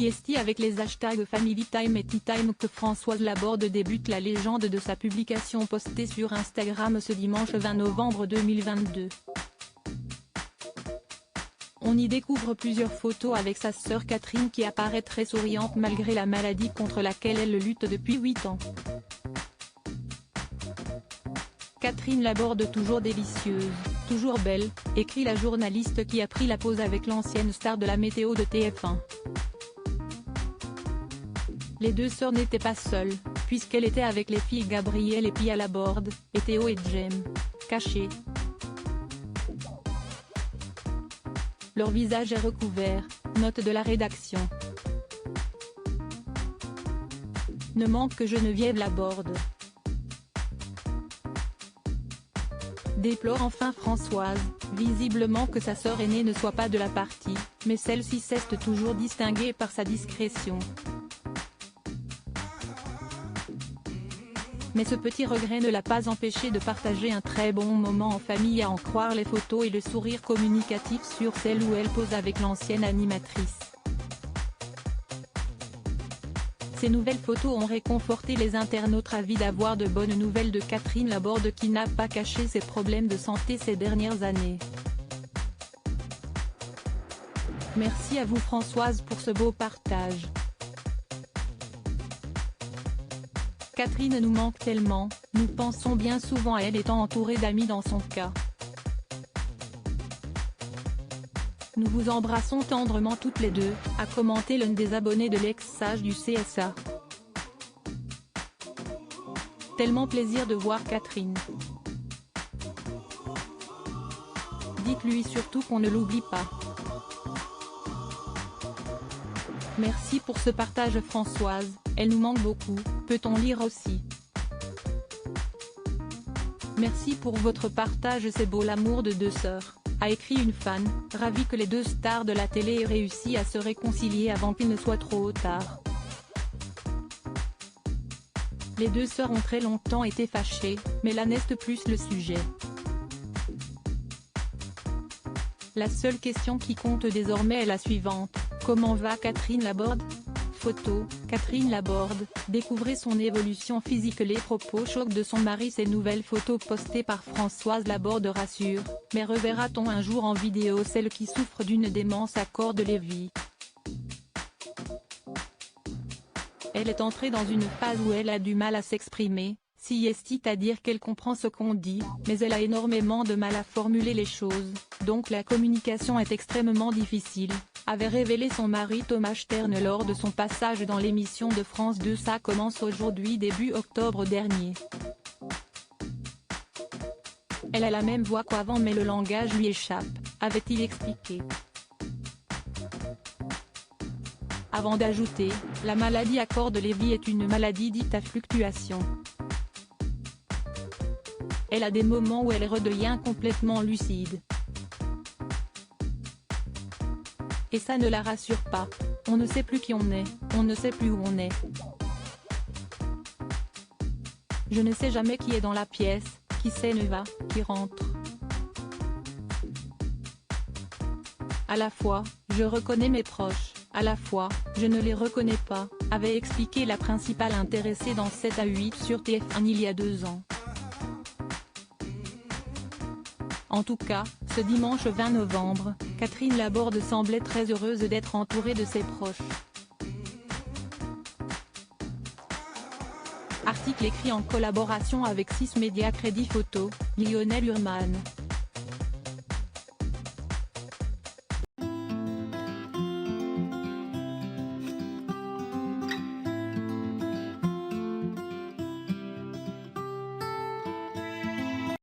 Siesti avec les hashtags Family Time et Tea Time que Françoise Laborde débute la légende de sa publication postée sur Instagram ce dimanche 20 novembre 2022. On y découvre plusieurs photos avec sa sœur Catherine qui apparaît très souriante malgré la maladie contre laquelle elle lutte depuis 8 ans. Catherine Laborde toujours délicieuse, toujours belle, écrit la journaliste qui a pris la pose avec l'ancienne star de la météo de TF1. Les deux sœurs n'étaient pas seules, puisqu'elle était avec les filles Gabrielle et Pia Laborde, et Théo et Jem, cachés. Leur visage est recouvert, note de la rédaction. Ne manque que Geneviève Laborde. Déplore enfin Françoise, visiblement que sa sœur aînée ne soit pas de la partie, mais celle-ci reste toujours distinguée par sa discrétion. Mais ce petit regret ne l'a pas empêché de partager un très bon moment en famille à en croire les photos et le sourire communicatif sur celle où elle pose avec l'ancienne animatrice. Ces nouvelles photos ont réconforté les internautes avides d'avoir de bonnes nouvelles de Catherine Laborde qui n'a pas caché ses problèmes de santé ces dernières années. Merci à vous Françoise pour ce beau partage. Catherine nous manque tellement, nous pensons bien souvent à elle étant entourée d'amis dans son cas. Nous vous embrassons tendrement toutes les deux, a commenté l'un des abonnés de l'ex-sage du CSA. Tellement plaisir de voir Catherine. Dites-lui surtout qu'on ne l'oublie pas. Merci pour ce partage Françoise, elle nous manque beaucoup, peut-on lire aussi. Merci pour votre partage, c'est beau l'amour de deux sœurs, a écrit une fan, ravie que les deux stars de la télé aient réussi à se réconcilier avant qu'il ne soit trop tard. Les deux sœurs ont très longtemps été fâchées, mais là n'est plus le sujet. La seule question qui compte désormais est la suivante, comment va Catherine Laborde ? Photo, Catherine Laborde, découvrez son évolution physique. Les propos chocs de son mari. Ces nouvelles photos postées par Françoise Laborde rassurent, mais reverra-t-on un jour en vidéo celle qui souffre d'une démence à corps de Lévy? Elle est entrée dans une phase où elle a du mal à s'exprimer, siesti à dire qu'elle comprend ce qu'on dit, mais elle a énormément de mal à formuler les choses, donc la communication est extrêmement difficile, avait révélé son mari Thomas Stern lors de son passage dans l'émission de France 2 Ça commence aujourd'hui début octobre dernier. Elle a la même voix qu'avant mais le langage lui échappe, avait-il expliqué. Avant d'ajouter, la maladie à corps de Lévy est une maladie dite à fluctuation. Elle a des moments où elle redevient complètement lucide. Et ça ne la rassure pas, on ne sait plus qui on est, on ne sait plus où on est. Je ne sais jamais qui est dans la pièce, qui s'en va, qui rentre. À la fois, je reconnais mes proches, à la fois, je ne les reconnais pas, avait expliqué la principale intéressée dans 7 à 8 sur TF1 il y a 2 ans. En tout cas, ce dimanche 20 novembre, Catherine Laborde semblait très heureuse d'être entourée de ses proches. Article écrit en collaboration avec 6 médias Crédit Photo, Lionel Urman.